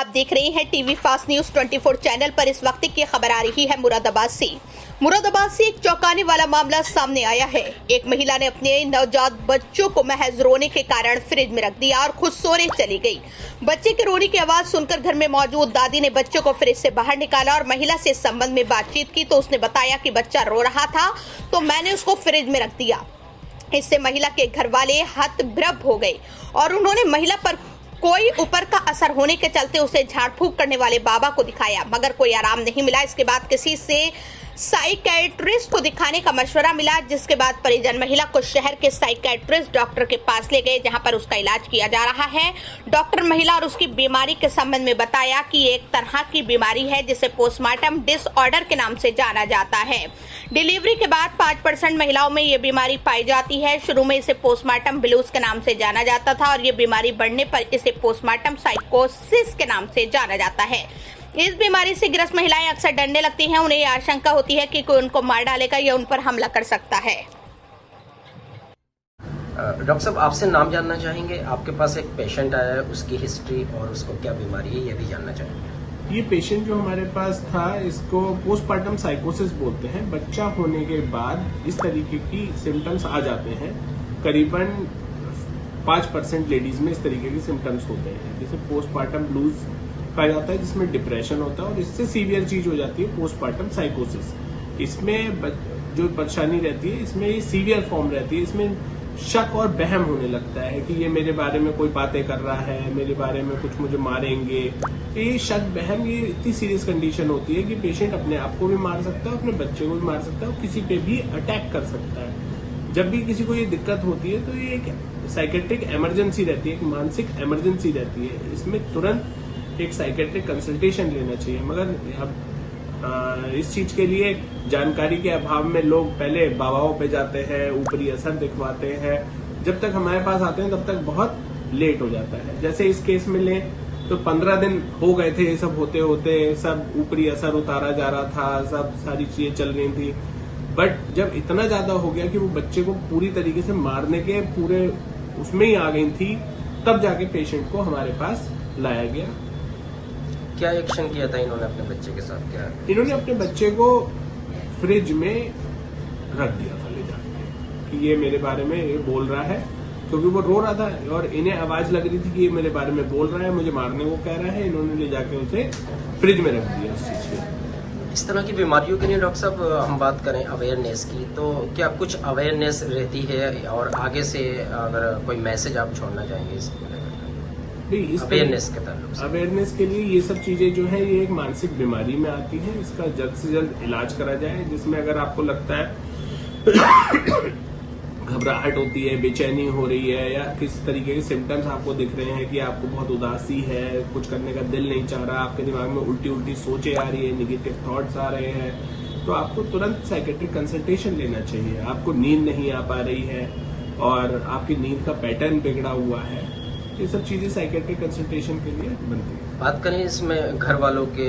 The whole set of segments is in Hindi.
आप देख रहे हैं टीवी फास्ट न्यूज 24 चैनल पर। इस वक्त की खबर आ रही है मुरादाबाद से एक चौंकाने वाला मामला सामने आया है। एक महिला ने अपने नवजात बच्चों को महज रोने के कारण फ्रिज में रख दिया और खुद सोने चली गई। बच्चे के रोने की आवाज सुनकर घर में मौजूद दादी ने बच्चे को फ्रिज से बाहर निकाला और महिला से इस संबंध में बातचीत की तो उसने बताया कि बच्चा रो रहा था तो मैंने उसको फ्रिज में रख दिया। इससे महिला के घर वाले हतप्रभ हो गए और उन्होंने महिला पर कोई ऊपर का असर होने के चलते उसे झाड़ फूंक करने वाले बाबा को दिखाया, मगर कोई आराम नहीं मिला। इसके बाद किसी से साइकियाट्रिस्ट को दिखाने का मशवरा मिला, जिसके बाद परिजन महिला को शहर के साइकियाट्रिस्ट डॉक्टर के पास ले गए, जहां पर उसका इलाज किया जा रहा है। डॉक्टर महिला और उसकी बीमारी के संबंध में बताया कि एक तरह की बीमारी है जिसे पोस्टमार्टम डिसऑर्डर के नाम से जाना जाता है। डिलीवरी के बाद 5% महिलाओं में ये बीमारी पाई जाती है। शुरू में इसे पोस्टमार्टम ब्लूज के नाम से जाना जाता था और ये बीमारी बढ़ने पर इसे पोस्टमार्टम साइकोसिस के नाम से जाना जाता है। इस बीमारी से ग्रस्त महिलाएं अक्सर डरने लगती हैं। उन्हें आशंका होती है कि कोई उनको मार डालेगा या उन पर हमला कर सकता है। डॉक्टर साहब, आपसे नाम जानना चाहेंगे। आपके पास एक पेशेंट आया है, उसकी हिस्ट्री और उसको क्या बीमारी है ये भी जानना चाहेंगे। ये पेशेंट जो हमारे पास था, इसको पोस्टमार्टम साइकोसिस बोलते हैं। बच्चा होने के बाद इस तरीके की सिम्टम्स आ जाते हैं। करीबन 5% लेडीज में इस तरीके के सिम्टम्स होते हैं, जैसे पोस्टमार्टम ब्लूज कहा जाता है, जिसमें डिप्रेशन होता है, और इससे सीवियर चीज हो जाती है पोस्टमार्टम साइकोसिस। इसमें जो परेशानी रहती है, इसमें ये सीवियर फॉर्म रहती है। इसमें शक और वहम होने लगता है कि ये मेरे बारे में कोई बातें कर रहा है, मेरे बारे में कुछ मुझे मारेंगे। ये शक वहम, ये इतनी सीरियस कंडीशन होती है कि पेशेंट अपने आप को भी मार सकता है, अपने बच्चे को भी मार सकता है और किसी पे भी अटैक कर सकता है। जब भी किसी को ये दिक्कत होती है तो ये एक साइकेट्रिक इमरजेंसी रहती है, एक मानसिक इमरजेंसी रहती है। इसमें तुरंत एक साइकेट्रिक कंसल्टेशन लेना चाहिए, मगर अब इस चीज के लिए जानकारी के अभाव में लोग पहले बाबाओं पे जाते हैं, ऊपरी असर दिखवाते हैं। जब तक हमारे पास आते हैं तब तक बहुत लेट हो जाता है। जैसे इस केस में लें तो 15 दिन हो गए थे ये सब होते होते, सब ऊपरी असर उतारा जा रहा था, सब सारी चीजें चल रही थी। बट जब इतना ज्यादा हो गया कि वो बच्चे को पूरी तरीके से मारने के पूरे उसमें ही आ गई थी, तब जाके पेशेंट को हमारे पास लाया गया। क्या एक्शन किया था इन्होंने अपने बच्चे के साथ? क्या इन्होंने अपने बच्चे को फ्रिज में रख दिया था ले जाके कि ये मेरे बारे में ये बोल रहा है, क्योंकि वो रो रहा था और इन्हें आवाज लग रही थी कि ये मेरे बारे में बोल रहा है, मुझे मारने को कह रहा है। इन्होंने ले जाके उसे फ्रिज में रख दिया उस चीज को। इस तरह की बीमारियों के लिए डॉक्टर साहब हम बात करें अवेयरनेस की, तो क्या कुछ अवेयरनेस रहती है और आगे से अगर कोई मैसेज आप छोड़ना चाहेंगे इसको लेकर? अवेयरनेस के लिए ये सब चीजें जो है ये एक मानसिक बीमारी में आती है। इसका जल्द से जल्द इलाज करा जाए, जिसमें अगर आपको लगता है घबराहट होती है, बेचैनी हो रही है, या किस तरीके के सिम्टम्स आपको दिख रहे हैं कि आपको बहुत उदासी है, कुछ करने का दिल नहीं चाह रहा, आपके दिमाग में उल्टी उल्टी सोचें आ रही है, निगेटिव थॉट्स आ रहे हैं, तो आपको तुरंत साइकेट्रिक कंसल्टेशन लेना चाहिए। आपको नींद नहीं आ पा रही है और आपकी नींद का पैटर्न बिगड़ा हुआ है, ये सब चीजें साइकेट्रिक कंसल्टेशन के लिए बनती है। बात करें इसमें घर वालों के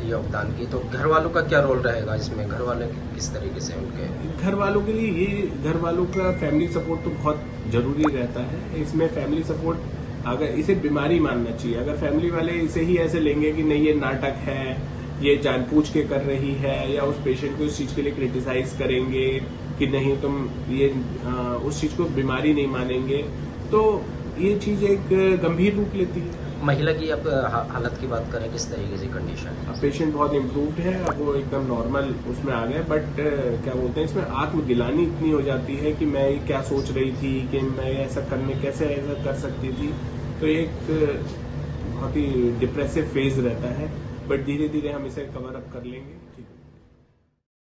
योगदान की, तो घर वालों का क्या रोल रहेगा इसमें? घर वाले किस तरीके से उनके घर वालों के लिए ये घर वालों का फैमिली सपोर्ट तो बहुत जरूरी रहता है। इसमें फैमिली सपोर्ट, अगर इसे बीमारी मानना चाहिए। अगर फैमिली वाले इसे ही ऐसे लेंगे कि नहीं ये नाटक है, ये जानबूझ के कर रही है, या उस पेशेंट को इस चीज के लिए क्रिटिसाइज करेंगे कि नहीं तुम ये उस चीज को बीमारी नहीं मानेंगे, तो ये चीज एक गंभीर रूप लेती है। महिला की अब हालत की बात करें, किस तरीके से कंडीशन? अब पेशेंट बहुत इम्प्रूव्ड है, अब वो एकदम नॉर्मल उसमें आ गए। बट क्या बोलते हैं, इसमें आत्मगिलानी इतनी हो जाती है कि मैं क्या सोच रही थी कि मैं ऐसा कैसे ऐसा कर सकती थी। तो एक बहुत ही डिप्रेसिव फेज रहता है, बट धीरे धीरे हम इसे कवर अप कर लेंगे।